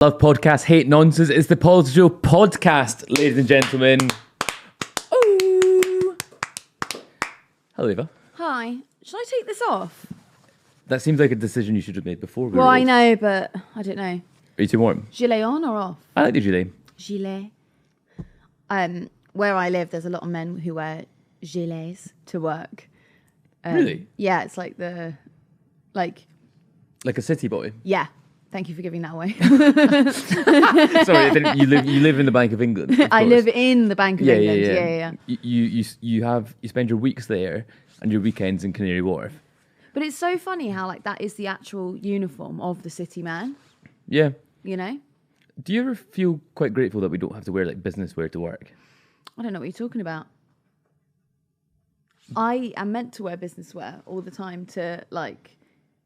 Love podcasts, hate nonsense. It's the PoliticsJOE podcast, ladies and gentlemen. Ooh. Hello, Eva. Hi. Should I take this off? That seems like a decision you should have made before. Well, I know, but I don't know. Are you too warm? Gilet on or off? I like the gilet. Gilet. Where I live, there's a lot of men who wear gilets to work. Really? Yeah, it's like Like a city boy? Yeah. Thank you for giving that away. Sorry, then you live in the Bank of England. I live in the Bank of England. Yeah. You spend your weeks there and your weekends in Canary Wharf. But it's so funny how that is the actual uniform of the city man. Yeah. You know? Do you ever feel quite grateful that we don't have to wear business wear to work? I don't know what you're talking about. I am meant to wear business wear all the time to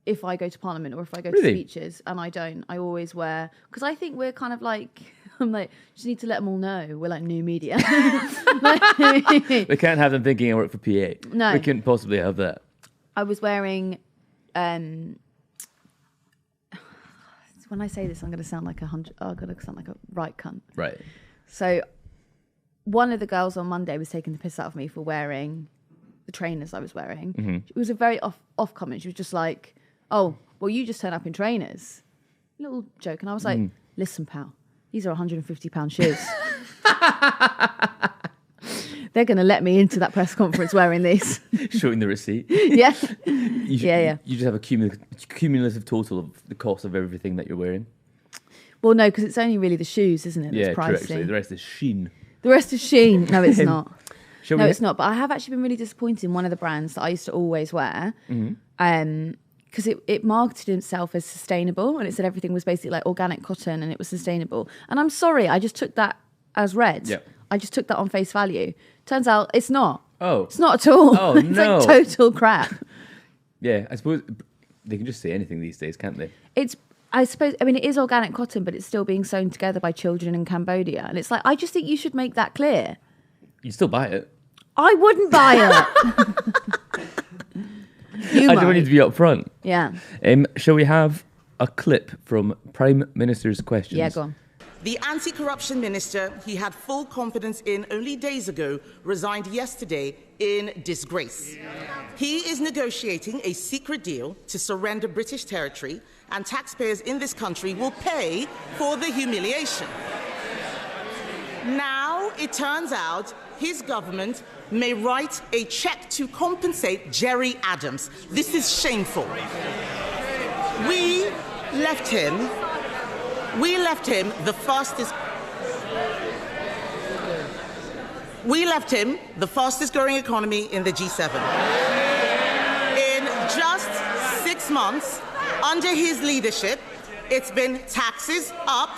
if I go to Parliament or if I go to speeches, and I don't, I always wear, because I think we're kind of just need to let them all know we're new media. We can't have them thinking I work for PA. No. We couldn't possibly have that. I was wearing, when I say this, I'm going to sound like I'm going to sound like a right cunt. Right. So one of the girls on Monday was taking the piss out of me for wearing the trainers I was wearing. Mm-hmm. It was a very off comment. She was just like, "Oh, well, you just turn up in trainers." Little joke. And I was like, "Listen, pal, these are £150 shoes. They're going to let me into that press conference wearing these." Showing the receipt. Yeah. You just have a cumulative total of the cost of everything that you're wearing. Well, no, because it's only really the shoes, isn't it? Yeah, that's pricey. correct. The rest is sheen. The rest is sheen. No, it's not. No, it's not. But I have actually been really disappointed in one of the brands that I used to always wear. Because it marketed itself as sustainable, and it said everything was basically organic cotton and it was sustainable. And I'm sorry, I just took that as read. Yep. I just took that on face value. Turns out it's not. Oh. It's not at all. Oh, it's no. total crap. Yeah, I suppose they can just say anything these days, can't they? It is organic cotton, but it's still being sewn together by children in Cambodia. And it's I just think you should make that clear. You'd still buy it. I wouldn't buy it. I just want you to be up front. Yeah. Shall we have a clip from Prime Minister's questions? Yeah, go on. The anti-corruption minister he had full confidence in only days ago resigned yesterday in disgrace. He is negotiating a secret deal to surrender British territory, and taxpayers in this country will pay for the humiliation. Now it turns out his government may write a cheque to compensate Jerry Adams. This is shameful. We left him the fastest growing economy in the G7. In just 6 months, under his leadership, it's been taxes up,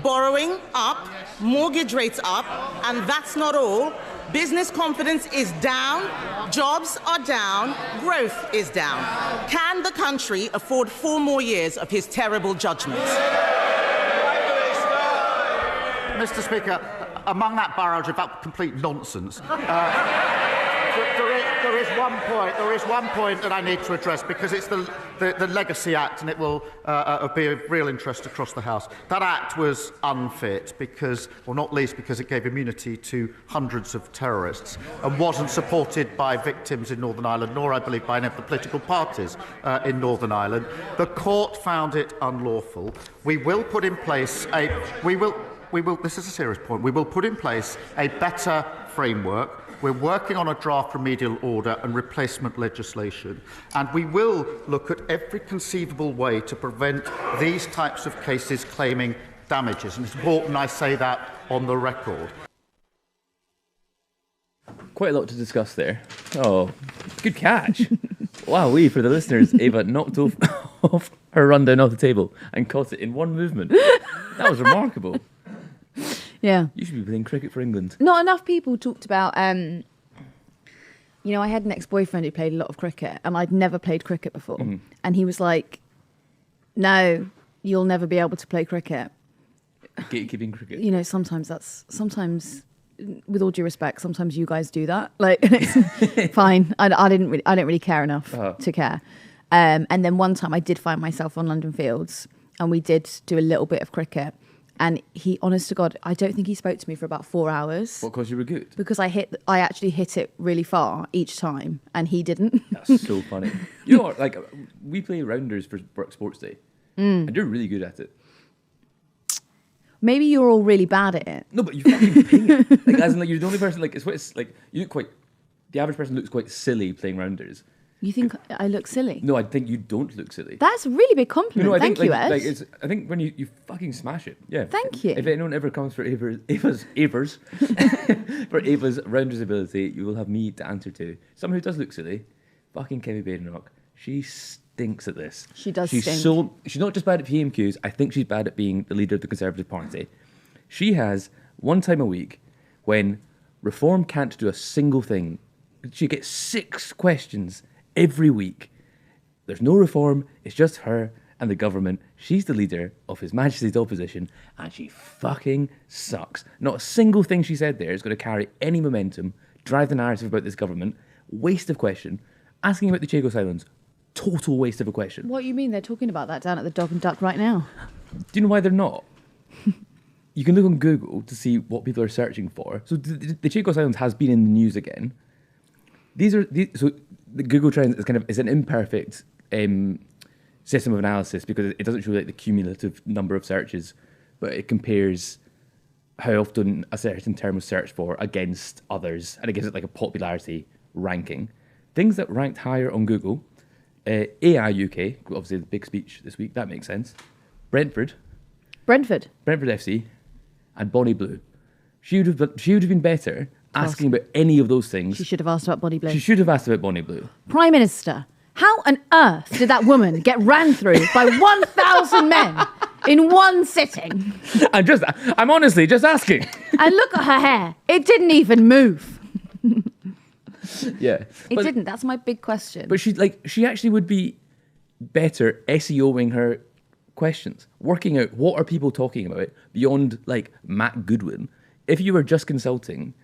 borrowing up, mortgage rates up, and that's not all. Business confidence is down, jobs are down, growth is down. Can the country afford 4 more years of his terrible judgments? Mr. Speaker, among that barrage of complete nonsense, there is one point that I need to address, because it's the Legacy Act, and it will be of real interest across the House. That Act was unfit because, or not least because, it gave immunity to hundreds of terrorists and wasn't supported by victims in Northern Ireland, nor, I believe, by any of the political parties in Northern Ireland. The court found it unlawful. We will put in place this is a serious point. We will put in place a better framework. We're working on a draft remedial order and replacement legislation, and we will look at every conceivable way to prevent these types of cases claiming damages. And it's important I say that on the record. Quite a lot to discuss there. Oh, good catch. Wow, for the listeners, Eva knocked off her rundown off the table and caught it in one movement. That was remarkable. Yeah. You should be playing cricket for England. Not enough people talked about, I had an ex-boyfriend who played a lot of cricket, and I'd never played cricket before. Mm-hmm. And he was like, "No, you'll never be able to play cricket." Gatekeeping cricket. Sometimes, with all due respect, sometimes you guys do that. It's fine. I don't really care enough to care. And then one time I did find myself on London Fields, and we did do a little bit of cricket. And he, honest to God, I don't think he spoke to me for about 4 hours. What, because you were good? Because I actually hit it really far each time, and he didn't. That's so funny. You know what? Like, we play rounders for Work Sports Day, and you're really good at it. Maybe you're all really bad at it. No, but you fucking ping it. Like, as in, like, you're the only person. Like, it's like you look quite. The average person looks quite silly playing rounders. You think I look silly? No, I think you don't look silly. That's a really big compliment. No, Thank you, Ed. I think when you fucking smash it, yeah. Thank you. If anyone ever comes for Ava's for Ava's rounders ability, you will have me to answer to. Someone who does look silly, fucking Kemi Badenoch. She stinks at this. She does She's stink. She's not just bad at PMQs. I think she's bad at being the leader of the Conservative Party. She has one time a week when Reform can't do a single thing. She gets 6 questions every week. There's no reform, it's just her and the government. She's the leader of His Majesty's opposition, and she fucking sucks. Not a single thing she said there is going to carry any momentum, drive the narrative about this government. Waste of question. Asking about the Chagos Islands, total waste of a question. What do you mean they're talking about that down at the Dog and Duck right now? Do you know why they're not? You can look on Google to see what people are searching for. So the Chagos Islands has been in the news again. So the Google Trends is an imperfect system of analysis because it doesn't show like the cumulative number of searches, but it compares how often a certain term was searched for against others, and it gives it like a popularity ranking. Things that ranked higher on Google, AI UK, obviously the big speech this week, that makes sense. Brentford FC, and Bonnie Blue. She would have been better asking about any of those things. She should have asked about Bonnie Blue. She should have asked about Bonnie Blue. Prime Minister, how on earth did that woman get ran through by 1,000 men in one sitting? I'm honestly just asking. And look at her hair. It didn't even move. Yeah. It didn't. That's my big question. But she actually would be better SEOing her questions, working out what are people talking about beyond like Matt Goodwin. If you were just consulting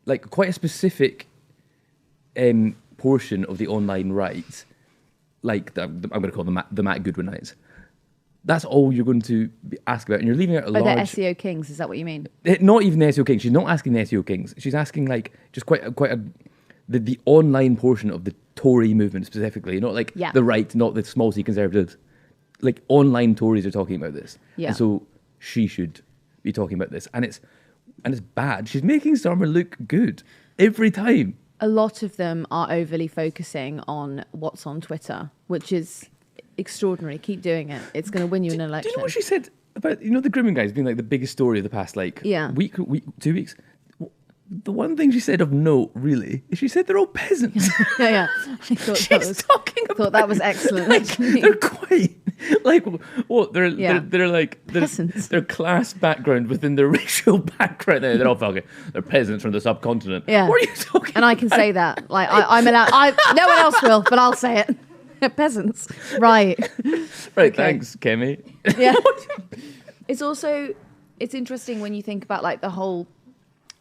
like quite a specific portion of the online right, like I'm going to call them the Matt Goodwinites, that's all you're going to ask about, and you're leaving out a large... they're SEO kings, is that what you mean? Not even the SEO kings. She's not asking the SEO kings. She's asking like just the online portion of the Tory movement specifically, not like the right, not the small C Conservatives. Like online Tories are talking about this, and so she should be talking about this, and it's bad. She's making Starmer look good every time. A lot of them are overly focusing on what's on Twitter, which is extraordinary. Keep doing it. It's going to win you an election. Do you know what she said about the grooming guys being like the biggest story of the past week, 2 weeks? The one thing she said of note, really, is she said they're all peasants. Yeah. I thought that was excellent. Like, they're quite like what they're like peasants. Their class background within their racial background. They're all fucking. They're peasants from the subcontinent. Yeah. What are you talking? And I can say that. Like I'm allowed. No one else will, but I'll say it. Peasants. Right. Right. Okay. Thanks, Kemi. Yeah. It's interesting when you think about like the whole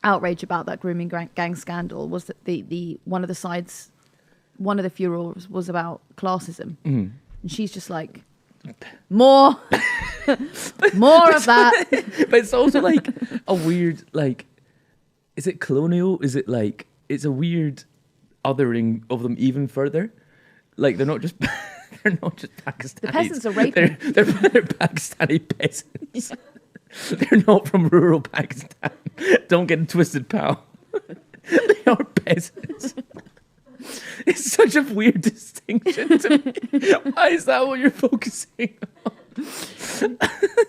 outrage about that grooming gang scandal was that the one of the furors was about classism, and she's just like more of that. But it's also like a weird like, is it colonial? Is it like it's a weird othering of them even further? Like they're not just Pakistanis. The peasants are raping. They're Pakistani peasants. They're not from rural Pakistan. Don't get twisted, pal. They are peasants. It's such a weird distinction to me. Why is that what you're focusing on?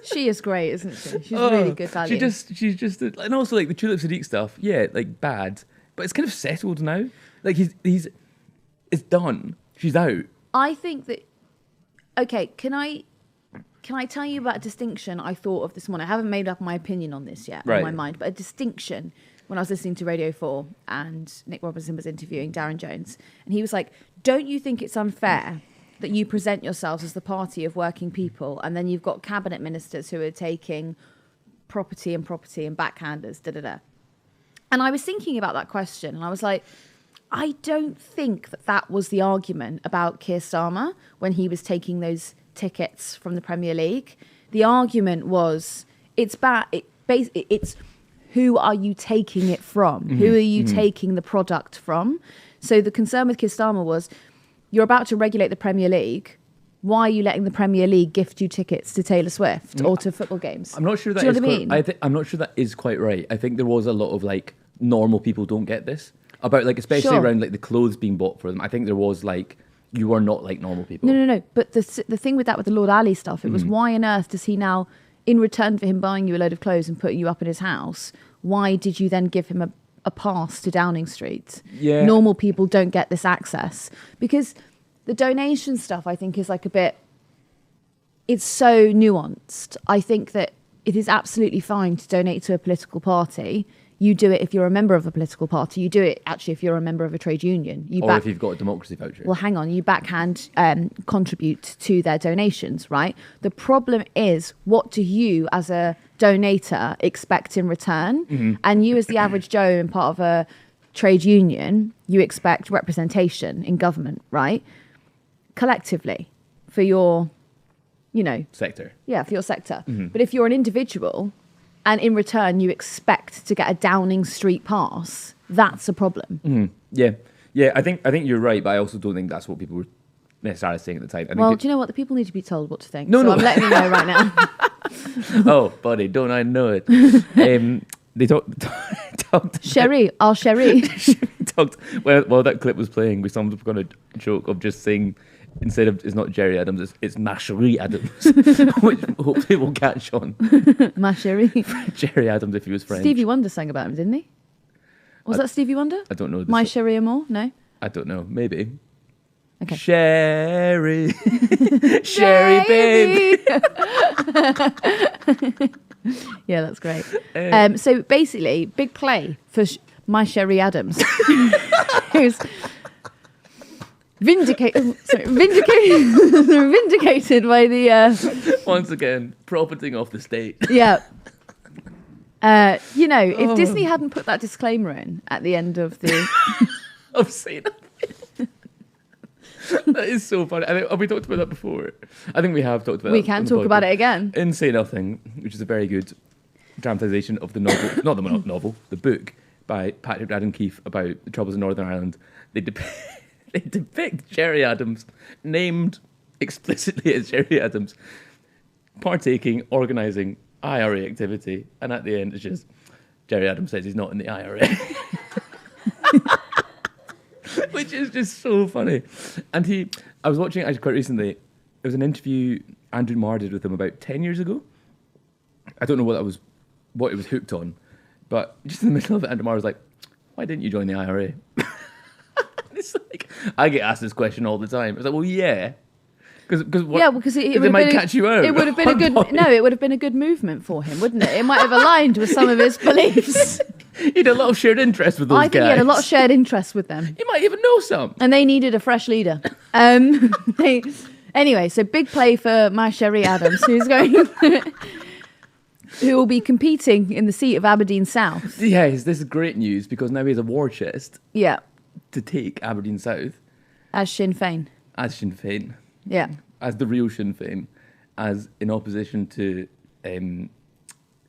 She is great, isn't she? She's really good value. She's just, and also like the Tulip Sadiq stuff. Yeah, like bad, but it's kind of settled now. Like it's done. She's out. I think that. Okay, can I tell you about a distinction I thought of this morning? I haven't made up my opinion on this yet in my mind, but a distinction when I was listening to Radio 4 and Nick Robinson was interviewing Darren Jones, and he was like, don't you think it's unfair that you present yourselves as the party of working people and then you've got cabinet ministers who are taking property and backhanders, da-da-da. And I was thinking about that question and I was like, I don't think that was the argument about Keir Starmer when he was taking those tickets from the Premier League. The argument was it's bad. It's who are you taking it from? Who are you taking the product from? So the concern with Keir Starmer was, you're about to regulate the Premier League. Why are you letting the Premier League gift you tickets to Taylor Swift or to football games? I'm not sure that Do you know is what I mean? I'm not sure that is quite right. I think there was a lot of like normal people don't get this about like especially Sure. around like the clothes being bought for them. I think there was like you are not like normal people. No. But the thing with that, with the Lord Ali stuff, it was why on earth does he now, in return for him buying you a load of clothes and putting you up in his house, why did you then give him a pass to Downing Street? Yeah. Normal people don't get this access. Because the donation stuff, I think, is like a bit, it's so nuanced. I think that it is absolutely fine to donate to a political party. You do it if you're a member of a political party. You do it actually if you're a member of a trade union. Or if you've got a democracy voucher. Well, hang on. You backhand contribute to their donations, right? The problem is, what do you as a donator expect in return? And you as the average Joe and part of a trade union, you expect representation in government, right? Collectively for your, sector. Yeah, for your sector. But if you're an individual and in return you expect to get a Downing Street pass, that's a problem. Yeah. I think you're right, but I also don't think that's what people were necessarily saying at the time. Well, do you know what? The people need to be told what to think. No. I'm letting you know right now. Oh, buddy, don't I know it? They talked. Sherry, our Sherry. talked while that clip was playing. We someone was going to joke of just saying, instead of it's not Jerry Adams, it's Masherie Adams, which hopefully will catch on. Masherie. Jerry Adams if he was French. Stevie Wonder sang about him, didn't he? Was that Stevie Wonder? I don't know. My Sherry Amore? No. I don't know. Maybe. Okay. Sherry, Sherry, baby. Yeah, that's great. So basically, big play for My Sherry Adams, who's vindicated by the once again profiting off the state. Yeah. If Disney hadn't put that disclaimer in at the end of the I've seen it. That is so funny. Have we talked about that before? I think we have talked about it. We can talk about it again. In Say Nothing, which is a very good dramatisation of the novel, not the novel, the book by Patrick Radden Keefe about the troubles in Northern Ireland. They depict Jerry Adams, named explicitly as Jerry Adams, partaking, organising IRA activity, and at the end it's just Jerry Adams says he's not in the IRA. Which is just so funny. And I was watching actually quite recently, it was an interview Andrew Marr did with him about 10 years ago. I don't know what it was hooked on, but just in the middle of it, Andrew Marr was like, why didn't you join the IRA? It's like, I get asked this question all the time. It's like, well, yeah. Because it might catch you out. It would have been it would have been a good movement for him, wouldn't it? It might have aligned with some of his beliefs. He had a lot of shared interest with those guys. I think he had a lot of shared interest with them. You might even know some. And they needed a fresh leader. Anyway, so big play for My Sherry Adams, who will be competing in the seat of Aberdeen South. Yes, this is great news because now he has a war chest. Yeah. To take Aberdeen South. As Sinn Féin. As Sinn Féin. Yeah. As the real Sinn Féin. As in opposition to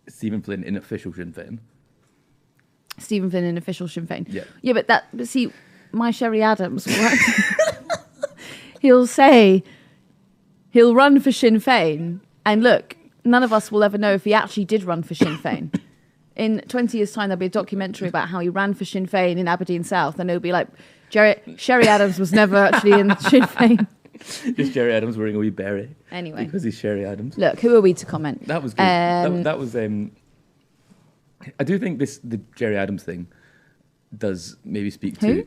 Stephen Flynn in official Sinn Féin. Stephen Flynn in official Sinn Féin. Yeah. Yeah, but see, My Sherry Adams, he'll say he'll run for Sinn Féin, and look, none of us will ever know if he actually did run for Sinn Féin. In 20 years' time, there'll be a documentary about how he ran for Sinn Féin in Aberdeen South, and it'll be like, Sherry Adams was never actually in Sinn Féin. Just Jerry Adams wearing a wee beret. Anyway. Because he's Sherry Adams. Look, who are we to comment? That was good. That was... I do think the Jerry Adams thing does maybe speak to...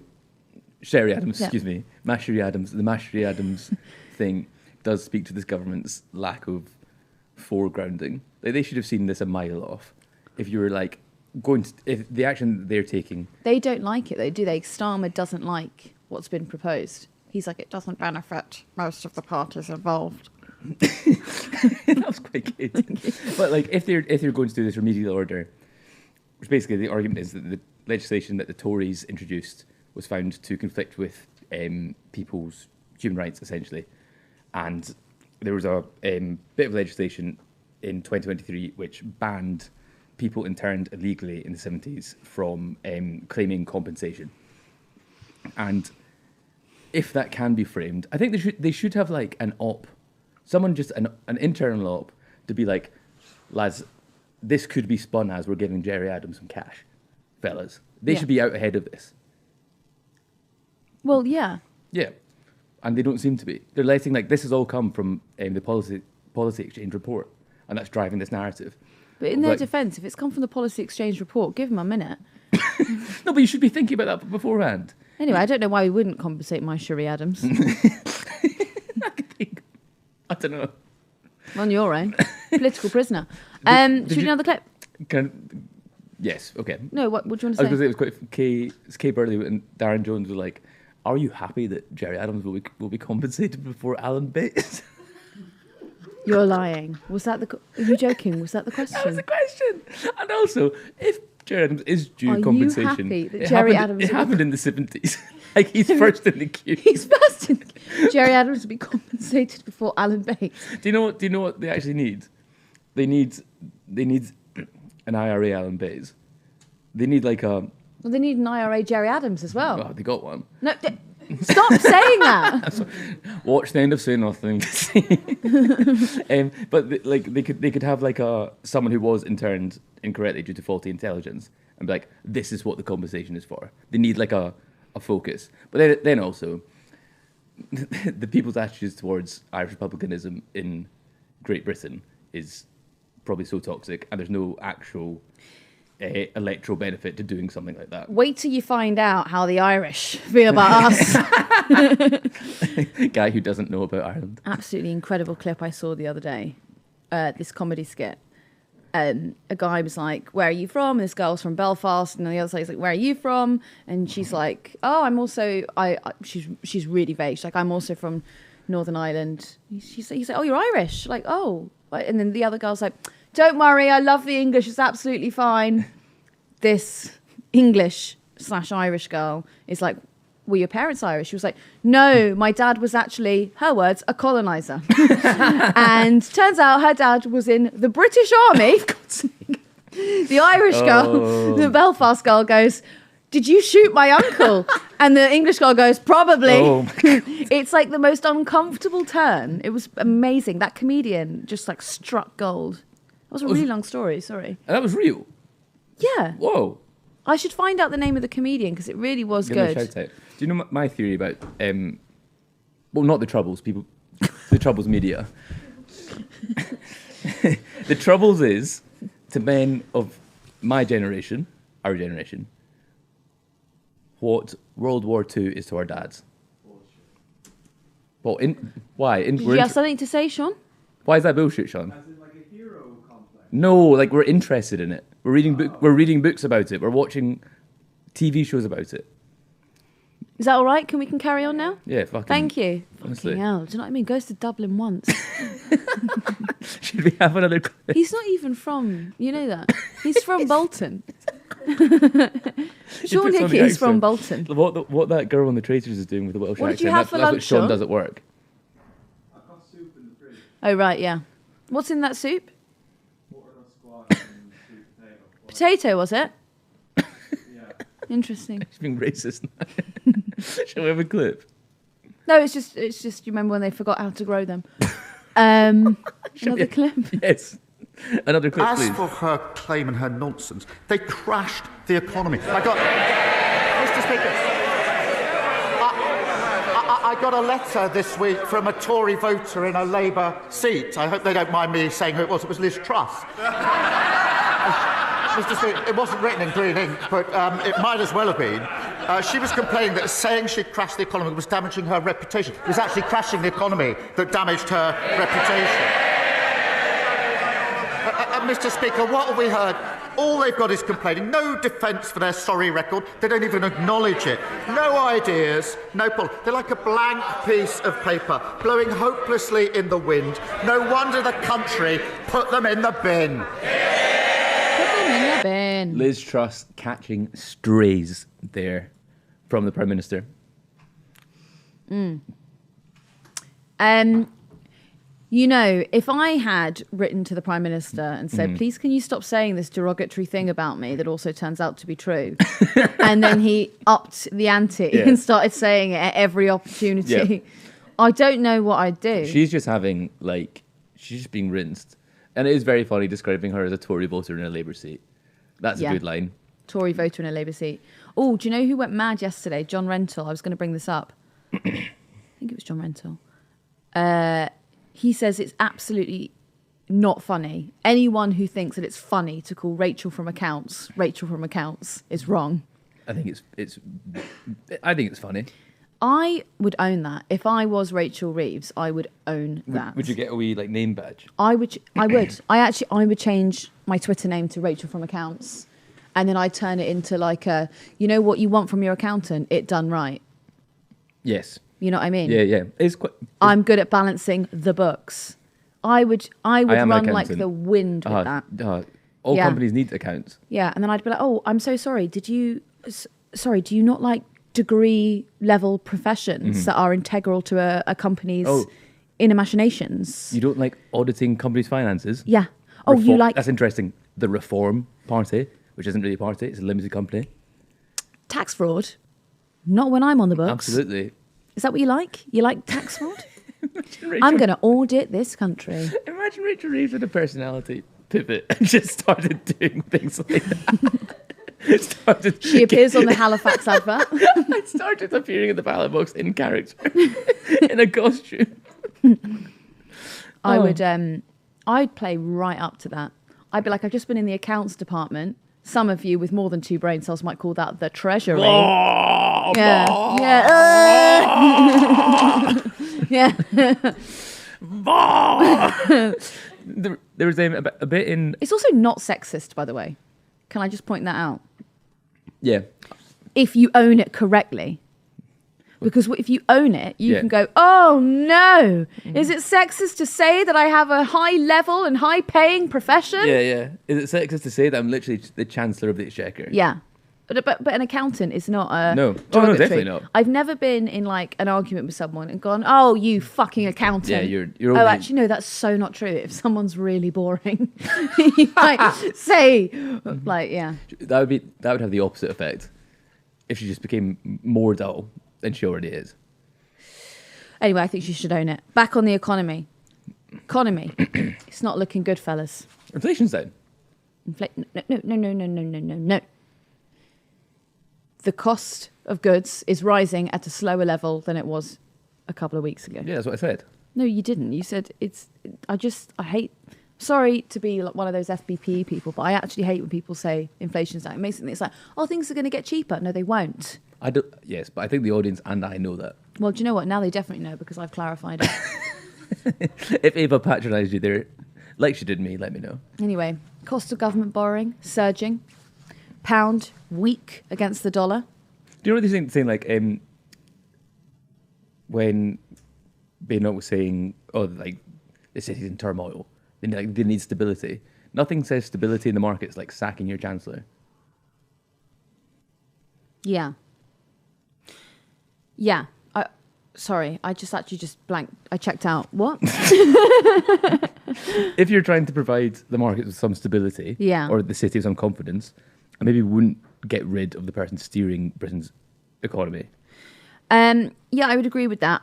Sherry Adams, excuse me. Masherie Adams. The Masherie Adams thing does speak to this government's lack of foregrounding. Like, they should have seen this a mile off. If you were like if the action they're taking... They don't like it though, do they? Starmer doesn't like what's been proposed. He's like, it doesn't benefit most of the parties involved. That was quite good. But like, if they're going to do this remedial order, which basically the argument is that the legislation that the Tories introduced was found to conflict with people's human rights, essentially, and there was a bit of legislation in 2023 which banned people interned illegally in the 70s from claiming compensation. And if that can be framed, I think they should have like an op, someone just an internal op to be like, lads, this could be spun as we're giving Jerry Adams some cash, fellas. They should be out ahead of this. Well, yeah. Yeah. And they don't seem to be. They're letting, like, this has all come from the policy exchange report, and that's driving this narrative. But in their defence, if it's come from the policy exchange report, give them a minute. No, but you should be thinking about that beforehand. Anyway, I don't know why we wouldn't compensate my Sherry Adams. I don't know. On your own. Political prisoner. Should we do another clip? Yes, okay. No, what do you want to say? I was going to say, it was quite... Kay Burley and Darren Jones were like, are you happy that Jerry Adams will be compensated before Alan Bates? You're lying. Was that the... Are you joking? Was that the question? That was the question. And also, if Jerry Adams is due compensation... Are you happy that Jerry Adams... It happened in the 70s. Like, he's first in the queue. He's first in the queue. Jerry Adams will be compensated before Alan Bates. Do you know what they actually need? They need an IRA Alan Bates. They need like a... Well, they need an IRA Jerry Adams as well. Oh, they got one. No, stop saying that. Watch the end of Say Nothing to see. But they could have like someone who was interned incorrectly due to faulty intelligence and be like, this is what the compensation is for. They need like a focus. But then also, the people's attitudes towards Irish republicanism in Great Britain is probably so toxic, and there's no actual electoral benefit to doing something like that. Wait till you find out how the Irish feel about us. Guy who doesn't know about Ireland. Absolutely incredible clip I saw the other day. This comedy skit. A guy was like, where are you from? And this girl's from Belfast. And on the other side, he's like, where are you from? And she's like, oh, I'm also... She's really vague. She's like, I'm also from Northern Ireland. He's like, oh, you're Irish? Like, oh. And then the other girl's like, don't worry, I love the English, it's absolutely fine. This English/Irish girl is like, were your parents Irish? She was like, no, my dad was actually, her words, a coloniser. And turns out her dad was in the British Army. The Irish girl, the Belfast girl goes, did you shoot my uncle? And the English girl goes, probably. Oh. It's like the most uncomfortable turn. It was amazing. That comedian just like struck gold. That was a really long story, sorry. And that was real? Yeah. Whoa. I should find out the name of the comedian because it really was good. Give him a shout out. Do you know my theory about, well, not the Troubles, people, the Troubles media. The Troubles is, to men of my generation, our generation, what World War II is to our dads. Well, why? Did you have something to say, Sean? Why is that bullshit, Sean? As in like a hero complex. No, like we're interested in it. We're reading books about it. We're watching TV shows about it. Is that all right? Can we carry on now? Yeah, fucking. Thank you. Honestly. Fucking hell. Do you know what I mean? Goes to Dublin once. Should we have another clip? He's not even from, you know that. He's from Bolton. Sean Hickey's from Bolton. What that girl on the Traitors is doing with the Welsh accent. What did you have for lunch, that's what Sean Sean? does at work. I've got soup in the fridge. Oh, right, yeah. What's in that soup? Butternut squash and sweet potato. Potato, was it? Yeah. Interesting. She's being racist now. Shall we have a clip? No, it's just you remember when they forgot how to grow them. Another clip? Yes. Another clip, As please. for her claim and her nonsense, they crashed the economy. Mr. Speaker, I got a letter this week from a Tory voter in a Labour seat. I hope they don't mind me saying who it was. It was Liz Truss. Mr. Speaker, it wasn't written in green ink, but it might as well have been. She was complaining that saying she'd crashed the economy was damaging her reputation. It was actually crashing the economy that damaged her reputation. Mr. Speaker, what have we heard? All they've got is complaining. No defence for their sorry record. They don't even acknowledge it. No ideas, no policy. They're like a blank piece of paper, blowing hopelessly in the wind. No wonder the country put them in the bin. Put them in the bin. Liz Truss catching strays there from the Prime Minister. You know, if I had written to the Prime Minister and said, please, can you stop saying this derogatory thing about me that also turns out to be true? And then he upped the ante and started saying it at every opportunity. Yeah. I don't know what I'd do. She's just having, like, she's just being rinsed. And it is very funny describing her as a Tory voter in a Labour seat. That's a good line. Tory voter in a Labour seat. Oh, do you know who went mad yesterday? John Rentoul. I was going to bring this up. I think it was John Rentoul. He says it's absolutely not funny. Anyone who thinks that it's funny to call Rachel from Accounts is wrong. I think it's funny. I would own that. If I was Rachel Reeves, I would own that. Would you get a wee like name badge? I would. I would change my Twitter name to Rachel from Accounts, and then I'd turn it into like a, you know what you want from your accountant, it done right. Yes. You know what I mean? Yeah. I'm good at balancing the books. I would run like accountant. the wind with that. All companies need accounts. Yeah, and then I'd be like, oh, I'm so sorry. Do you not like degree level professions that are integral to a company's inner machinations? You don't like auditing companies' finances? Yeah. Oh, you like... That's interesting. The Reform Party, which isn't really a party, it's a limited company. Tax fraud? Not when I'm on the books. Absolutely. Is that what you like? You like tax fraud? I'm going to audit this country. Imagine Rachel Reeves with a personality pivot and just started doing things like that. She appears on the Halifax advert. Started appearing in the ballot box in character, in a costume. I'd play right up to that. I'd be like, I've just been in the accounts department. Some of you with more than 2 brain cells might call that the treasury. Yeah. There was a bit in... It's also not sexist, by the way. Can I just point that out? Yeah. If you own it correctly. Because if you own it, you can go, oh no, is it sexist to say that I have a high level and high paying profession? Yeah. Is it sexist to say that I'm literally the Chancellor of the Exchequer? Yeah. But an accountant is not a... No. derogatory. No, definitely not. I've never been in like an argument with someone and gone, oh, you fucking accountant. Yeah, you're oh, actually, no, that's so not true. If someone's really boring, you might say, like, yeah. That would have the opposite effect if she just became more dull than she already is. Anyway, I think she should own it. Back on the economy. It's not looking good, fellas. Inflation's down. No. The cost of goods is rising at a slower level than it was a couple of weeks ago. Yeah, that's what I said. No, you didn't. You said I hate... Sorry to be like one of those FBPE people, but I actually hate when people say inflation's down. It makes it, it's like, oh, things are going to get cheaper. No, they won't. Yes, but I think the audience and I know that. Well, do you know what? Now they definitely know because I've clarified it. If Ava patronised you there, like she did me, let me know. Anyway, cost of government borrowing, surging. Pound, weak against the dollar. Do you know what they're saying like, when Badenoch was saying, oh, like, the city's in turmoil, they need stability. Nothing says stability in the markets like sacking your Chancellor. Yeah. Sorry, I just blanked. I checked out. What? If you're trying to provide the markets with some stability, or the city with some confidence, and maybe wouldn't get rid of the person steering Britain's economy. Yeah, I would agree with that.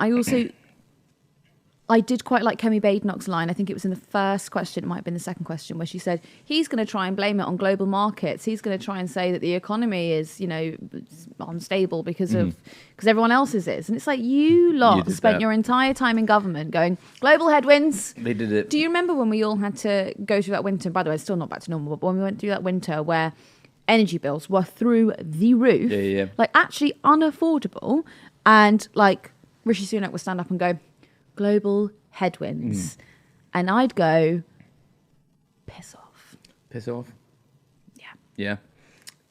I did quite like Kemi Badenoch's line. I think it was in the first question, it might have been the second question, where she said, he's going to try and blame it on global markets. He's going to try and say that the economy is, unstable because everyone else's is. And it's like, you lot spent your entire time in government going, global headwinds. They did it. Do you remember when we all had to go through that winter? By the way, it's still not back to normal, but when we went through that winter where energy bills were through the roof, like actually unaffordable, and like Rishi Sunak would stand up and go, global headwinds. And I'd go, piss off. Piss off? Yeah. Yeah.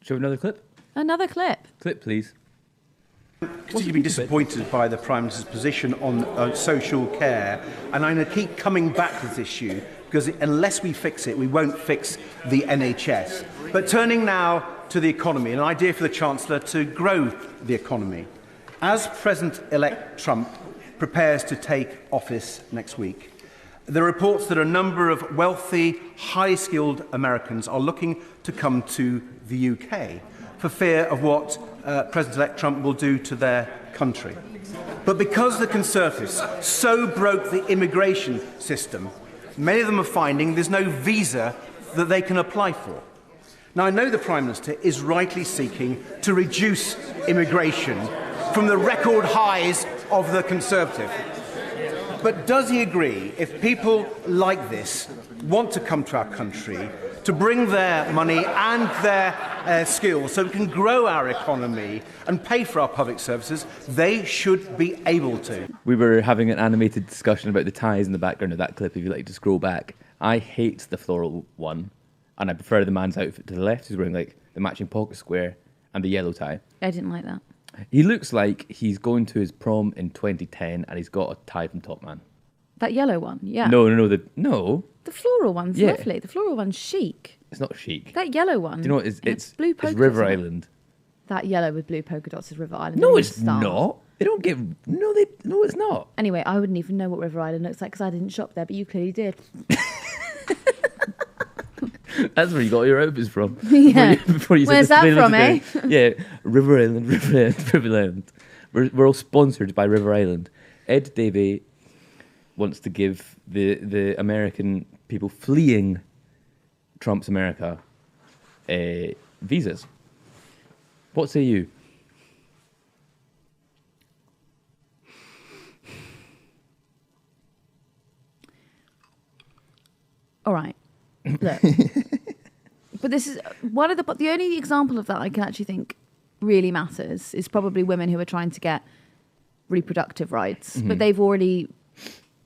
Show another clip? Another clip. Clip, please. Continue to be disappointed by the Prime Minister's position on social care, and I'm going to keep coming back to this issue because unless we fix it, we won't fix the NHS. But turning now to the economy, an idea for the Chancellor to grow the economy. As President-elect Trump prepares to take office next week, There are reports that a number of wealthy, high-skilled Americans are looking to come to the UK for fear of what President-elect Trump will do to their country. But because the Conservatives so broke the immigration system, many of them are finding there's no visa that they can apply for. Now, I know the Prime Minister is rightly seeking to reduce immigration from the record highs of the Conservative. But does he agree, if people like this want to come to our country to bring their money and their skills so we can grow our economy and pay for our public services, they should be able to? We were having an animated discussion about the ties in the background of that clip, if you'd like to scroll back. I hate the floral one, and I prefer the man's outfit to the left, who's wearing like the matching pocket square and the yellow tie. I didn't like that. He looks like he's going to his prom in 2010 and he's got a tie from Top Man. That yellow one, yeah. No. The floral one's lovely. The floral one's chic. It's not chic. That yellow one. Do you know what? It's blue polka it's River dots. Island. That yellow with blue polka dots is River Island. No, They're it's stars. not. They don't get. No, it's not. Anyway, I wouldn't even know what River Island looks like because I didn't shop there, but you clearly did. That's where you got your outfits from. Yeah. Before you Where's said that from, eh? Yeah, River Island, River Island. We're all sponsored by River Island. Ed Davey wants to give the American people fleeing Trump's America visas. What say you? All right. Look. But this is one of the only example of that I can actually think really matters is probably women who are trying to get reproductive rights, but they've already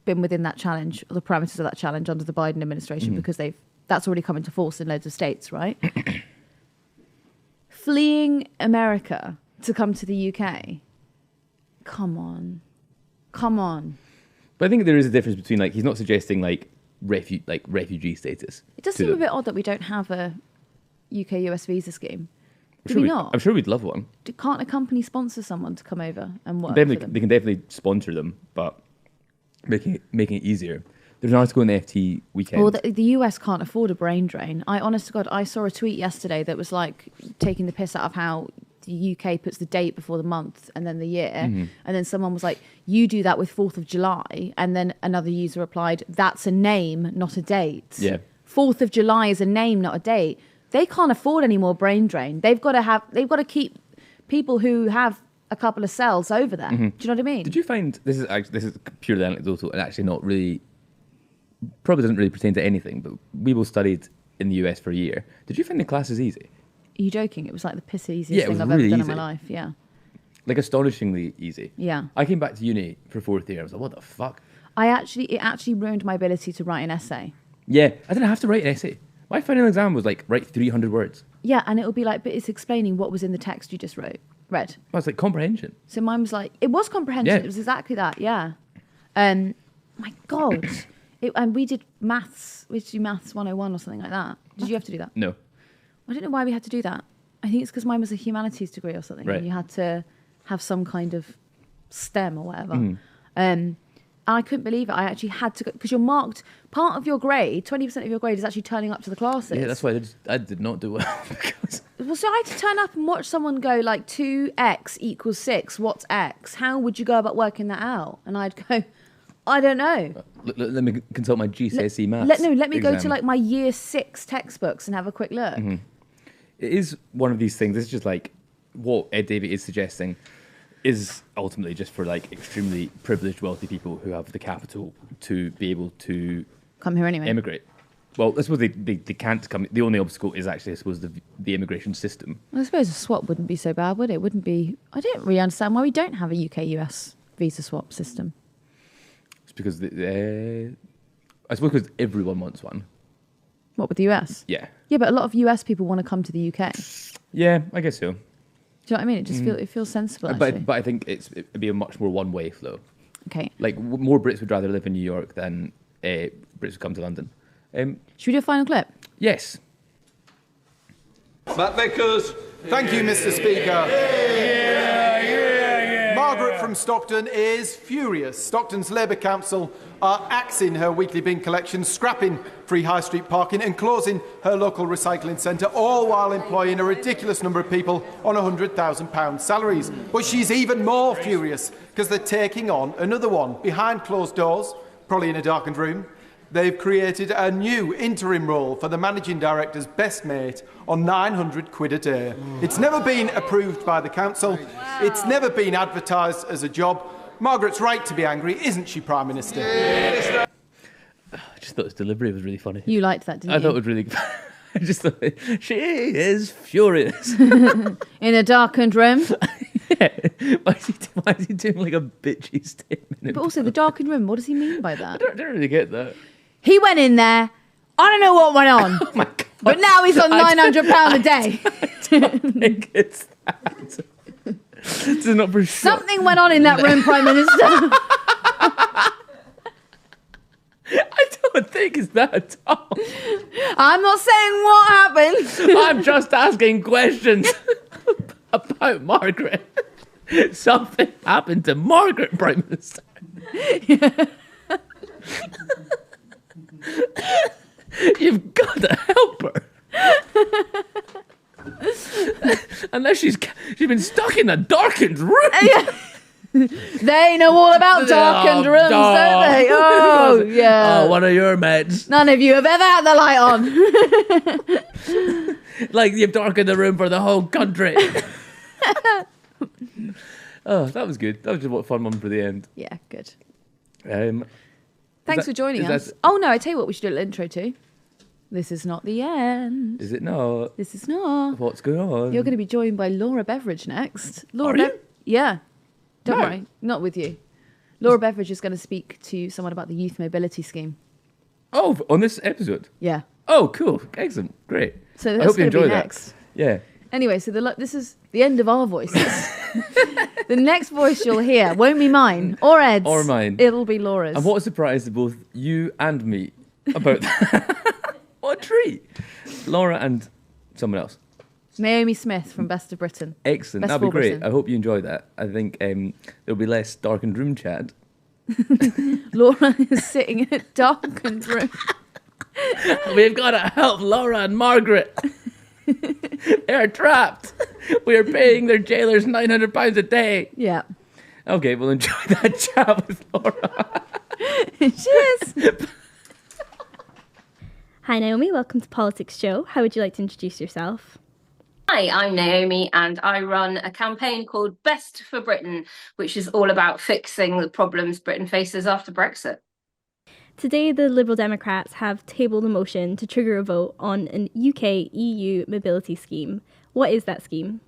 been within that challenge, or the parameters of that challenge under the Biden administration, because that's already come into force in loads of states, right? Fleeing America to come to the UK. Come on. But I think there is a difference between, like, he's not suggesting like refugee status. It does seem a bit odd that we don't have a UK-US visa scheme. Do we not? I'm sure we'd love one. Can't a company sponsor someone to come over and work for them? They can definitely sponsor them, but making it easier. There's an article in the FT weekend. Well, the US can't afford a brain drain. Honest to God, I saw a tweet yesterday that was like taking the piss out of how the UK puts the date before the month and then the year. And then someone was like, you do that with 4th of July. And then another user replied, that's a name, not a date. Yeah. 4th of July is a name, not a date. They can't afford any more brain drain. They've got to keep people who have a couple of cells over there. Do you know what I mean? Did you find, this is purely anecdotal and actually not really, probably doesn't really pertain to anything, but we both studied in the US for a year. Did you find the classes easy? Are you joking? It was like the piss easiest thing I've ever done in my life. Yeah. Like astonishingly easy. Yeah. I came back to uni for 4th year. I was like, what the fuck? It actually ruined my ability to write an essay. Yeah. I didn't have to write an essay. My final exam was like, write 300 words. Yeah. And it would be like, but it's explaining what was in the text you just read. Well, it's like comprehension. So mine was like, it was comprehension. Yeah. It was exactly that. Yeah. My God. And we did maths. We had to do maths 101 or something like that. Did you have to do that? No. I don't know why we had to do that. I think it's because mine was a humanities degree or something. Right. And you had to have some kind of STEM or whatever. And I couldn't believe it. I actually had to go, because you're marked, part of your grade, 20% of your grade is actually turning up to the classes. Yeah, that's why I did not do well. Well, so I had to turn up and watch someone go like 2x equals 6. What's x? How would you go about working that out? And I'd go, I don't know. Let me consult my GCSE maths. Let me go to like my year 6 textbooks and have a quick look. It is one of these things. It's just like what Ed Davey is suggesting is ultimately just for like extremely privileged, wealthy people who have the capital to be able to come here anyway. Immigrate. Well, I suppose they can't come. The only obstacle is actually, I suppose, the immigration system. I suppose a swap wouldn't be so bad, would it? Wouldn't be. I don't really understand why we don't have a UK-US visa swap system. It's because I suppose because everyone wants one. What, with the US? Yeah. Yeah, but a lot of US people want to come to the UK. Yeah, I guess so. Do you know what I mean? It just feels sensible, actually. But I think it'd be a much more one-way flow. Okay. Like, more Brits would rather live in New York than Brits would come to London. Should we do a final clip? Yes. Matt Vickers. Thank you, Mr. Speaker. Margaret from Stockton is furious. Stockton's Labour Council are axing her weekly bin collection, scrapping free high street parking and closing her local recycling centre, all while employing a ridiculous number of people on £100,000 salaries. But she's even more furious because they're taking on another one. Behind closed doors, probably in a darkened room, they've created a new interim role for the managing director's best mate on £900 a day. It's never been approved by the council. It's never been advertised as a job. Margaret's right to be angry, isn't she, Prime Minister? I just thought his delivery was really funny. You liked that, didn't you? I thought it was really. I just thought she is furious. In a darkened room. Yeah. Why is he doing like a bitchy statement? But also, the darkened room, what does he mean by that? I don't really get that. He went in there. I don't know what went on. Oh my God. But now he's on £900 a day. I don't think it's that. This is not for sure. Something went on in that room, Prime Minister. I don't think it's that at all. I'm not saying what happened. I'm just asking questions about Margaret. Something happened to Margaret, Prime Minister. You've got to help her. Unless she's been stuck in a darkened room. They know all about darkened rooms, don't they? Oh, yeah. Oh, one of your mates. None of you have ever had the light on. Like you've darkened the room for the whole country. Oh, that was good. That was just a fun one for the end. Yeah, good. Thanks Thanks for joining us. Oh, no, I tell you what we should do an intro to. This is not the end. Is it not? This is not. What's going on? You're going to be joined by Laura Beveridge next. Laura Are you? Yeah. Don't No. worry. Not with you. Laura Beveridge is going to speak to someone about the youth mobility scheme. Oh, on this episode? Yeah. Oh, cool. Excellent. Great. So I that's hope you going to be enjoy that. next. Yeah. Anyway, so this is the end of our voices. The next voice you'll hear won't be mine or Ed's. Or mine. It'll be Laura's. And what a surprise to both you and me about that. What a treat. Laura and someone else. Naomi Smith from Best of Britain. Excellent. Best That'll be for great. Britain. I hope you enjoy that. I think there'll be less darkened room chat. Laura is sitting in a darkened room. We've got to help Laura and Margaret. They're trapped. We are paying their jailers £900 a day. Yeah. Okay, we'll enjoy that chat with Laura. Cheers. Hi Naomi, welcome to PoliticsJOE. How would you like to introduce yourself? Hi, I'm Naomi and I run a campaign called Best for Britain, which is all about fixing the problems Britain faces after Brexit. Today, the Liberal Democrats have tabled a motion to trigger a vote on an UK-EU mobility scheme. What is that scheme?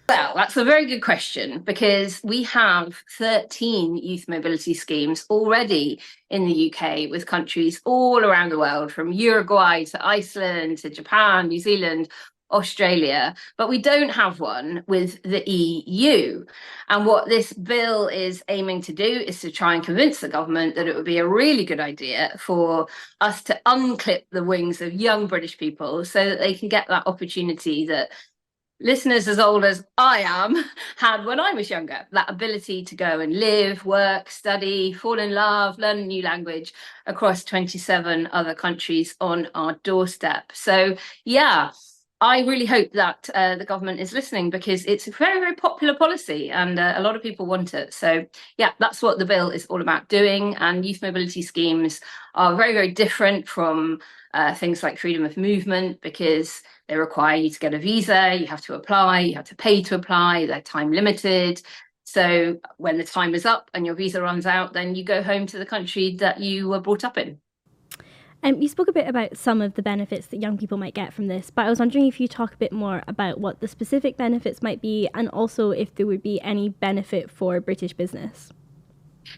Well, that's a very good question because we have 13 youth mobility schemes already in the UK with countries all around the world, from Uruguay to Iceland to Japan, New Zealand, Australia, but we don't have one with the EU. And what this bill is aiming to do is to try and convince the government that it would be a really good idea for us to unclip the wings of young British people so that they can get that opportunity that listeners as old as I am had when I was younger, that ability to go and live, work, study, fall in love, learn a new language across 27 other countries on our doorstep. So, yeah, I really hope that the government is listening because it's a very, very popular policy and a lot of people want it. So, yeah, that's what the bill is all about doing. And youth mobility schemes are very, very different from things like freedom of movement because they require you to get a visa, you have to apply, you have to pay to apply, they're time limited. So when the time is up and your visa runs out, then you go home to the country that you were brought up in. You spoke a bit about some of the benefits that young people might get from this, but I was wondering if you talk a bit more about what the specific benefits might be and also if there would be any benefit for British business.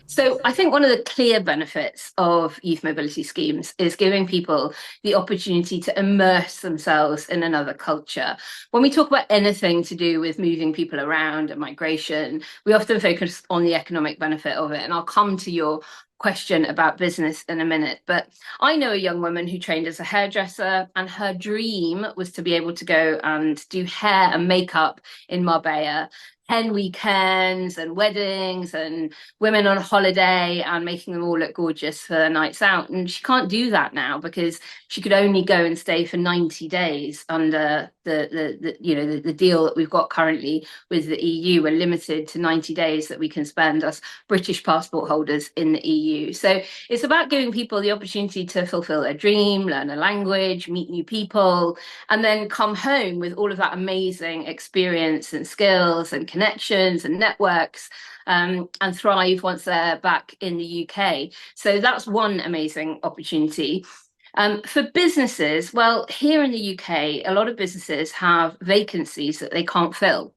So I think one of the clear benefits of youth mobility schemes is giving people the opportunity to immerse themselves in another culture. When we talk about anything to do with moving people around and migration, we often focus on the economic benefit of it. And I'll come to your question about business in a minute, but I know a young woman who trained as a hairdresser, and her dream was to be able to go and do hair and makeup in Marbella, 10 weekends and weddings and women on holiday and making them all look gorgeous for their nights out. And she can't do that now because she could only go and stay for 90 days under the deal that we've got currently with the EU. We're limited to 90 days that we can spend as British passport holders in the EU. So it's about giving people the opportunity to fulfill their dream, learn a language, meet new people, and then come home with all of that amazing experience and skills and connections and networks, and thrive once they're back in the UK. So that's one amazing opportunity. For businesses, well, here in the UK, a lot of businesses have vacancies that they can't fill.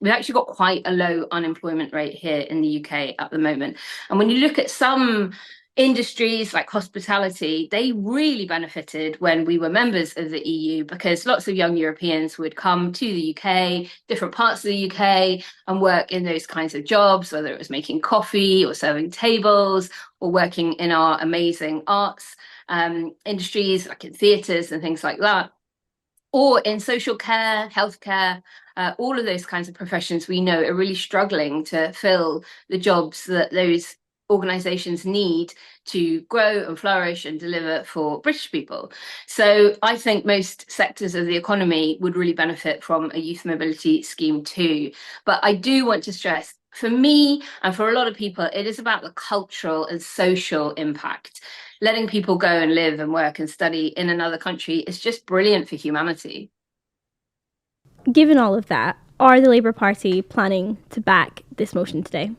We've actually got quite a low unemployment rate here in the UK at the moment. And when you look at some industries like hospitality, they really benefited when we were members of the EU, because lots of young Europeans would come to the UK, different parts of the UK, and work in those kinds of jobs, whether it was making coffee or serving tables or working in our amazing arts industries, like in theatres and things like that, or in social care, healthcare. All of those kinds of professions we know are really struggling to fill the jobs that those organisations need to grow and flourish and deliver for British people. So I think most sectors of the economy would really benefit from a youth mobility scheme too. But I do want to stress, for me and for a lot of people, it is about the cultural and social impact. Letting people go and live and work and study in another country is just brilliant for humanity. Given all of that, are the Labour Party planning to back this motion today?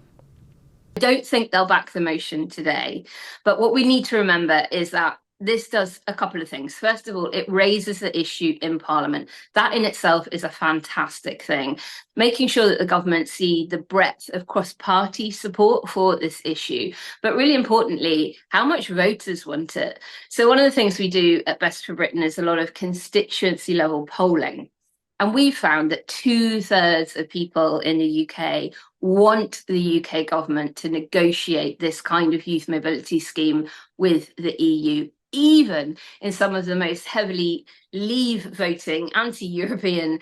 I don't think they'll back the motion today, but what we need to remember is that this does a couple of things. First of all, it raises the issue in Parliament. That in itself is a fantastic thing. Making sure that the government see the breadth of cross-party support for this issue, but really importantly, how much voters want it. So one of the things we do at Best for Britain is a lot of constituency level polling. And we found that 2/3 of people in the UK want the UK government to negotiate this kind of youth mobility scheme with the EU, even in some of the most heavily leave voting anti-European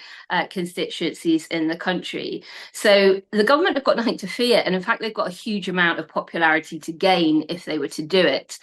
constituencies in the country. So the government have got nothing to fear. And in fact, they've got a huge amount of popularity to gain if they were to do it.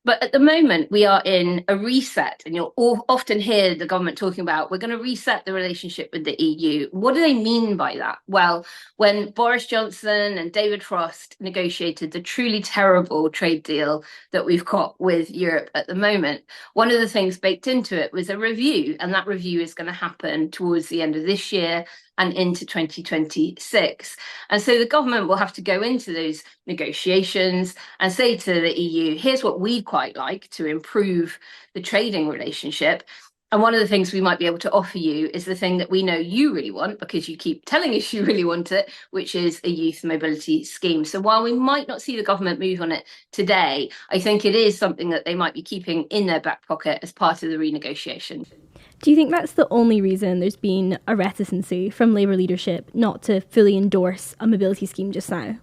But at the moment, we are in a reset, and you'll often hear the government talking about, we're going to reset the relationship with the EU. What do they mean by that? Well, when Boris Johnson and David Frost negotiated the truly terrible trade deal that we've got with Europe at the moment, one of the things baked into it was a review, and that review is going to happen towards the end of this year and into 2026. And so the government will have to go into those negotiations and say to the EU, here's what we'd quite like to improve the trading relationship. And one of the things we might be able to offer you is the thing that we know you really want, because you keep telling us you really want it, which is a youth mobility scheme. So while we might not see the government move on it today, I think it is something that they might be keeping in their back pocket as part of the renegotiation. Do you think that's the only reason there's been a reticency from Labour leadership not to fully endorse a mobility scheme just now?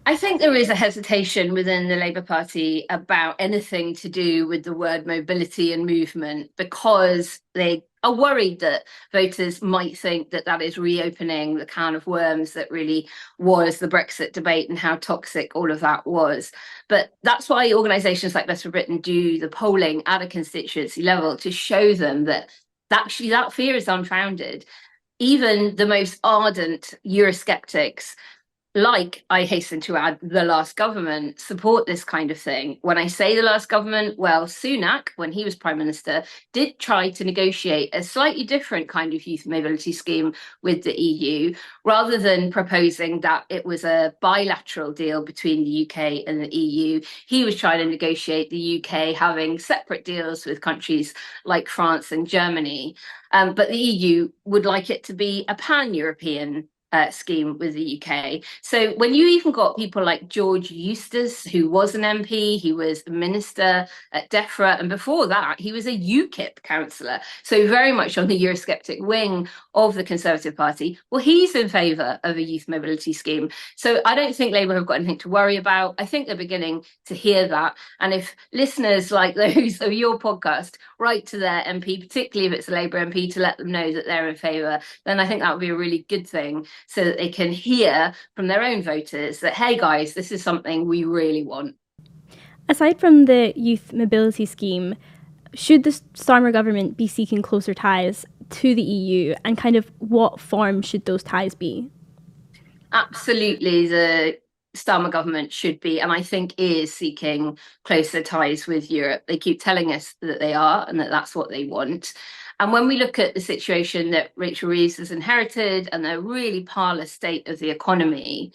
I think there is a hesitation within the Labour Party about anything to do with the word mobility and movement, because they are worried that voters might think that that is reopening the can of worms that really was the Brexit debate and how toxic all of that was. But that's why organisations like Best for Britain do the polling at a constituency level, to show them that actually that fear is unfounded. Even the most ardent Eurosceptics, like, I hasten to add, the last government, support this kind of thing. When I say the last government, well, Sunak, when he was Prime Minister, did try to negotiate a slightly different kind of youth mobility scheme with the EU, rather than proposing that it was a bilateral deal between the UK and the EU. He was trying to negotiate the UK having separate deals with countries like France and Germany. But the EU would like it to be a pan-European scheme with the UK. So when you even got people like George Eustace, who was an MP, he was a minister at DEFRA, and before that, he was a UKIP councillor, so very much on the Eurosceptic wing of the Conservative Party. Well, he's in favour of a youth mobility scheme. So I don't think Labour have got anything to worry about. I think they're beginning to hear that. And if listeners like those of your podcast write to their MP, particularly if it's a Labour MP, to let them know that they're in favour, then I think that would be a really good thing, so that they can hear from their own voters that, hey guys, this is something we really want. Aside from the youth mobility scheme, should the Starmer government be seeking closer ties to the EU, and kind of what form should those ties be? Absolutely, the Starmer government should be, and I think is, seeking closer ties with Europe. They keep telling us that they are, and that that's what they want. And when we look at the situation that Rachel Reeves has inherited and the really parlous state of the economy,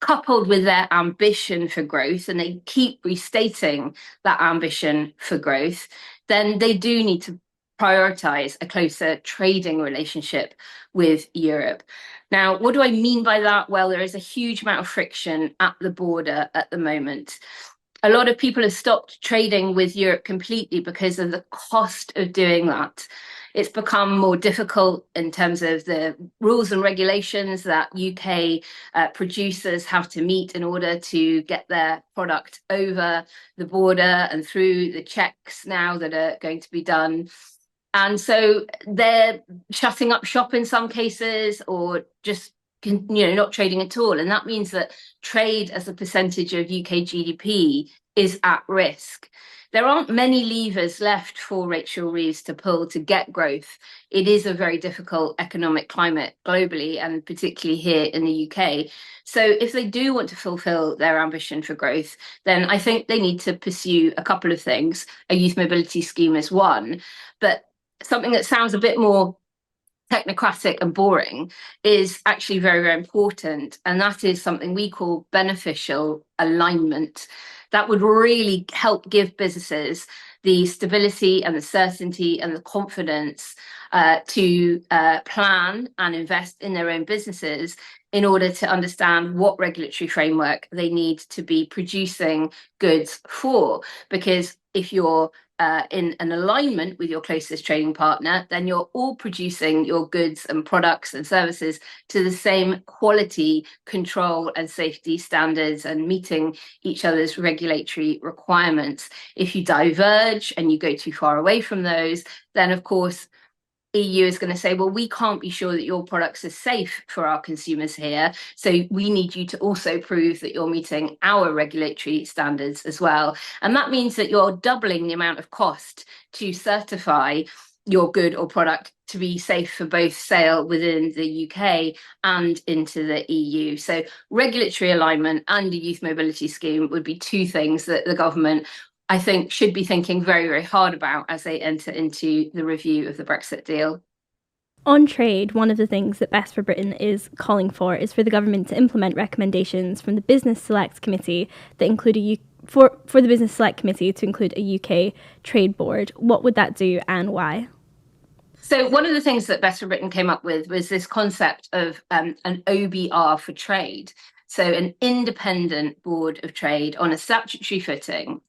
coupled with their ambition for growth, and they keep restating that ambition for growth, then they do need to prioritise a closer trading relationship with Europe. Now, what do I mean by that? Well, there is a huge amount of friction at the border at the moment. A lot of people have stopped trading with Europe completely because of the cost of doing that. It's become more difficult in terms of the rules and regulations that UK producers have to meet in order to get their product over the border and through the checks now that are going to be done. And so they're shutting up shop in some cases, or just not trading at all. And that means that trade as a percentage of UK GDP is at risk. There aren't many levers left for Rachel Reeves to pull to get growth. It is a very difficult economic climate globally, and particularly here in the UK. So if they do want to fulfill their ambition for growth, then I think they need to pursue a couple of things. A youth mobility scheme is one, but something that sounds a bit more technocratic and boring is actually very, very important. And that is something we call beneficial alignment. That would really help give businesses the stability and the certainty and the confidence to plan and invest in their own businesses, in order to understand what regulatory framework they need to be producing goods for. Because if you're in an alignment with your closest trading partner, then you're all producing your goods and products and services to the same quality, control and safety standards, and meeting each other's regulatory requirements. If you diverge and you go too far away from those, then of course EU is going to say, well, we can't be sure that your products are safe for our consumers here, so we need you to also prove that you're meeting our regulatory standards as well. And that means that you're doubling the amount of cost to certify your good or product to be safe for both sale within the UK and into the EU. So regulatory alignment and a youth mobility scheme would be two things that the government, I think, should be thinking very, very hard about as they enter into the review of the Brexit deal. On trade, one of the things that Best for Britain is calling for is for the government to implement recommendations from the Business Select Committee that include for the Business Select Committee to include a UK trade board. What would that do and why? So one of the things that Best for Britain came up with was this concept of an OBR for trade, so an independent board of trade on a statutory footing.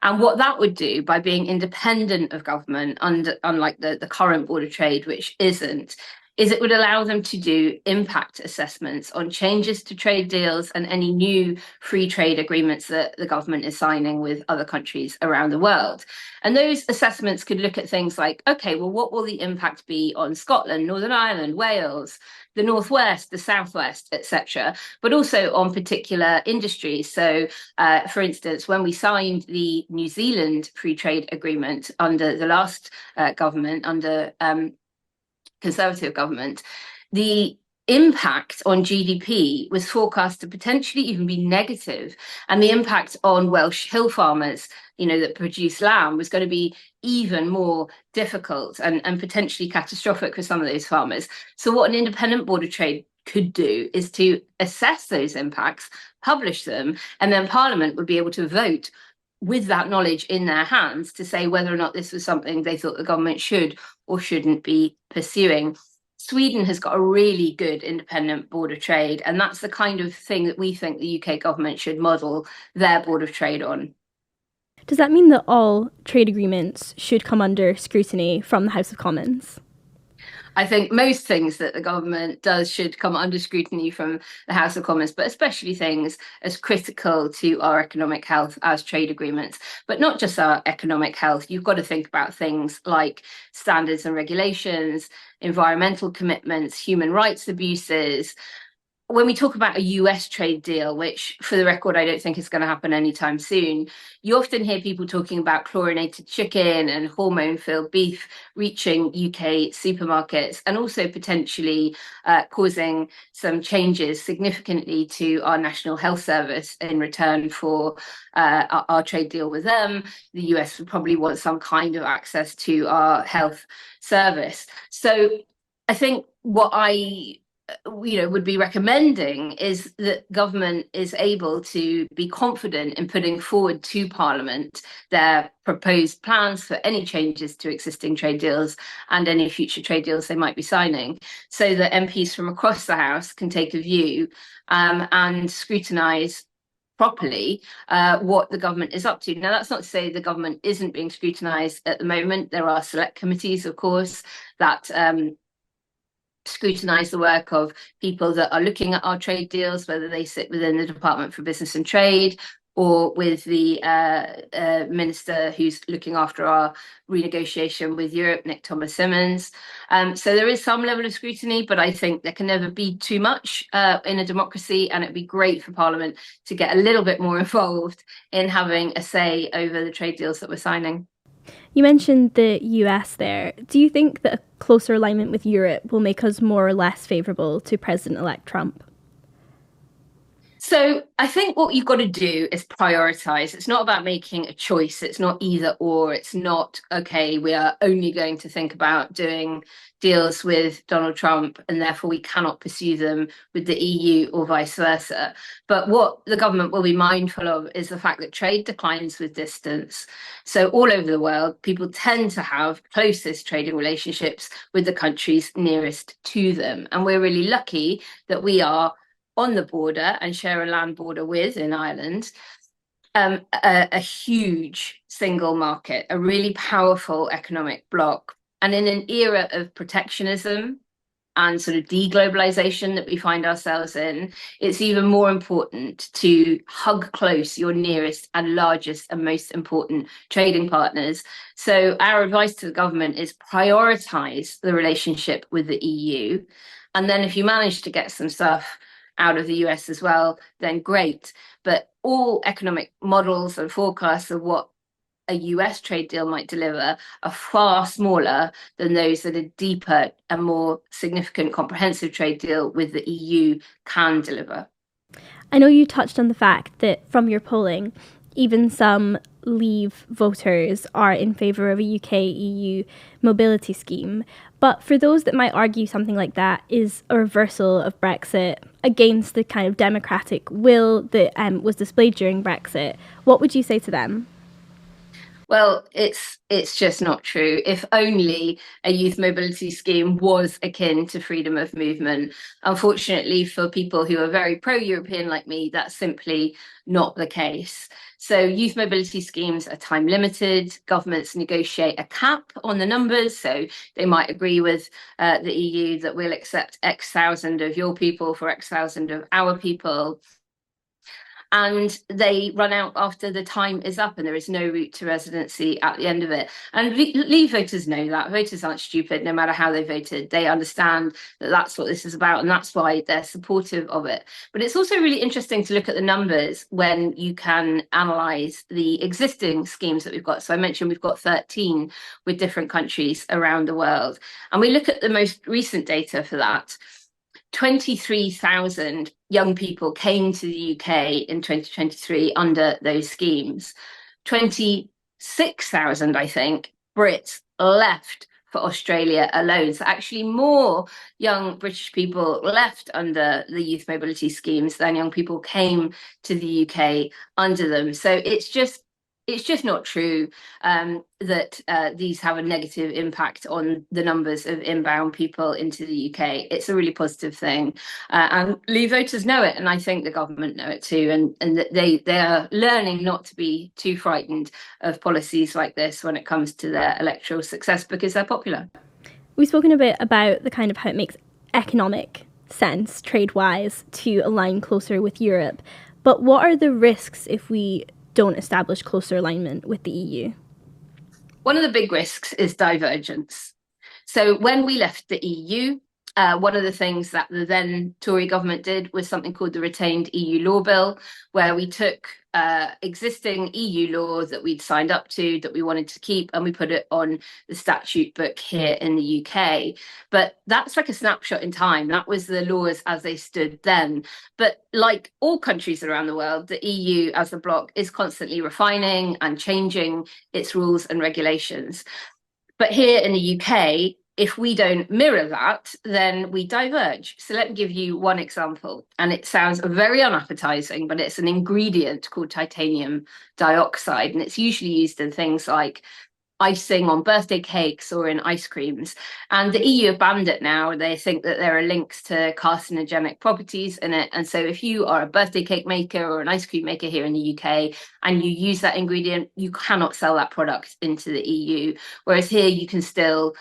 And what that would do, by being independent of government, unlike the current Board of Trade, which isn't, is it would allow them to do impact assessments on changes to trade deals and any new free trade agreements that the government is signing with other countries around the world. And those assessments could look at things like, okay, well, what will the impact be on Scotland, Northern Ireland, Wales, the Northwest, the Southwest, etc., but also on particular industries. So, for instance, when we signed the New Zealand free trade agreement under the last government, under Conservative government, the impact on GDP was forecast to potentially even be negative, and the impact on Welsh hill farmers, that produce lamb, was going to be even more difficult and potentially catastrophic for some of those farmers. So what an independent Board of Trade could do is to assess those impacts, publish them, and then Parliament would be able to vote with that knowledge in their hands to say whether or not this was something they thought the government should or shouldn't be pursuing. Sweden has got a really good independent board of trade, and that's the kind of thing that we think the UK government should model their board of trade on. Does that mean that all trade agreements should come under scrutiny from the House of Commons? I think most things that the government does should come under scrutiny from the House of Commons, but especially things as critical to our economic health as trade agreements. But not just our economic health. You've got to think about things like standards and regulations, environmental commitments, human rights abuses. When we talk about a US trade deal, which for the record, I don't think is going to happen anytime soon, you often hear people talking about chlorinated chicken and hormone-filled beef reaching UK supermarkets and also potentially causing some changes significantly to our National Health Service in return for our trade deal with them. The US would probably want some kind of access to our health service. So I think what I would be recommending is that government is able to be confident in putting forward to Parliament their proposed plans for any changes to existing trade deals and any future trade deals they might be signing, so that MPs from across the House can take a view and scrutinise properly what the government is up to. Now, that's not to say the government isn't being scrutinised at the moment. There are select committees, of course, that scrutinise the work of people that are looking at our trade deals, whether they sit within the Department for Business and Trade or with the minister who's looking after our renegotiation with Europe, Nick Thomas-Symonds. So there is some level of scrutiny, but I think there can never be too much in a democracy, and it'd be great for Parliament to get a little bit more involved in having a say over the trade deals that we're signing. You mentioned the US there. Do you think that a closer alignment with Europe will make us more or less favourable to President-elect Trump? So I think what you've got to do is prioritise. It's not about making a choice. It's not either or. It's not, okay, we are only going to think about doing deals with Donald Trump and therefore we cannot pursue them with the EU or vice versa. But what the government will be mindful of is the fact that trade declines with distance. So all over the world, people tend to have closest trading relationships with the countries nearest to them. And we're really lucky that we are on the border and share a land border with, in Ireland, a huge single market, a really powerful economic bloc. And in an era of protectionism and sort of deglobalization that we find ourselves in, it's even more important to hug close your nearest and largest and most important trading partners. So our advice to the government is prioritise the relationship with the EU. And then if you manage to get some stuff out of the US as well, then great. But all economic models and forecasts of what a US trade deal might deliver are far smaller than those that a deeper and more significant comprehensive trade deal with the EU can deliver. I know you touched on the fact that from your polling, even some Leave voters are in favour of a UK-EU mobility scheme. But for those that might argue something like that is a reversal of Brexit against the kind of democratic will that was displayed during Brexit, what would you say to them? Well, it's just not true. If only a youth mobility scheme was akin to freedom of movement. Unfortunately, for people who are very pro-European like me, that's simply not the case. So youth mobility schemes are time limited. Governments negotiate a cap on the numbers. So they might agree with the EU that we'll accept X thousand of your people for X thousand of our people. And they run out after the time is up and there is no route to residency at the end of it. And Leave voters know that. Voters aren't stupid, no matter how they voted. They understand that that's what this is about, and that's why they're supportive of it. But it's also really interesting to look at the numbers when you can analyse the existing schemes that we've got. So I mentioned we've got 13 with different countries around the world. And we look at the most recent data for that. 23,000 young people came to the UK in 2023 under those schemes. 26,000, I think, Brits left for Australia alone. So actually more young British people left under the youth mobility schemes than young people came to the UK under them. So it's just it's just not true that these have a negative impact on the numbers of inbound people into the UK. It's a really positive thing. And Leave voters know it, and I think the government know it too. And that they are learning not to be too frightened of policies like this when it comes to their electoral success, because they're popular. We've spoken a bit about the kind of how it makes economic sense, trade-wise, to align closer with Europe. But what are the risks if we don't establish closer alignment with the EU? One of the big risks is divergence. So when we left the EU, one of the things that the then Tory government did was something called the Retained EU Law Bill, where we took existing EU law that we'd signed up to, that we wanted to keep, and we put it on the statute book here in the UK. But that's like a snapshot in time. That was the laws as they stood then. But like all countries around the world, the EU as a bloc is constantly refining and changing its rules and regulations. But here in the UK, if we don't mirror that, then we diverge. So let me give you one example. And it sounds very unappetizing, but it's an ingredient called titanium dioxide. And it's usually used in things like icing on birthday cakes or in ice creams. And the EU have banned it now. They think that there are links to carcinogenic properties in it. And so if you are a birthday cake maker or an ice cream maker here in the UK and you use that ingredient, you cannot sell that product into the EU. Whereas here you can still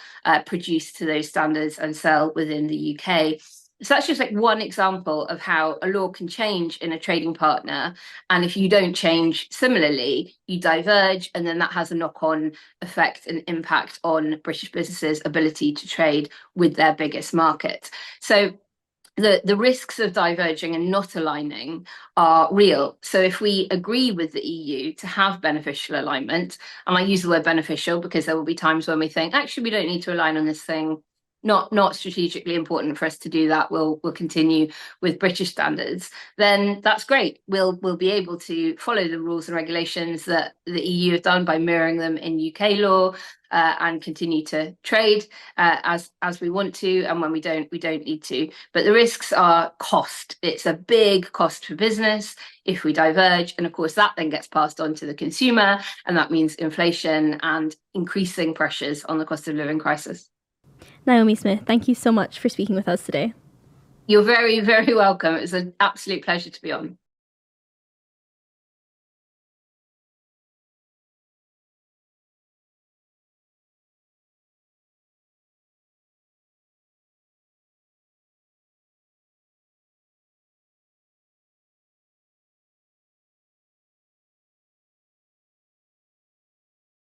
produce to those standards and sell within the UK. So that's just like one example of how a law can change in a trading partner. And if you don't change similarly, you diverge, and then that has a knock-on effect and impact on British businesses' ability to trade with their biggest market. So the risks of diverging and not aligning are real. So if we agree with the EU to have beneficial alignment, and I use the word beneficial because there will be times when we think, actually, we don't need to align on this thing, not strategically important for us to do that, we'll continue with British standards, then that's great. We'll be able to follow the rules and regulations that the EU have done by mirroring them in UK law, and continue to trade as we want to, and when we don't need to. But the risks are cost. It's a big cost for business if we diverge, and of course that then gets passed on to the consumer, and that means inflation and increasing pressures on the cost of living crisis. Naomi Smith, thank you so much for speaking with us today. You're very, very welcome. It was an absolute pleasure to be on.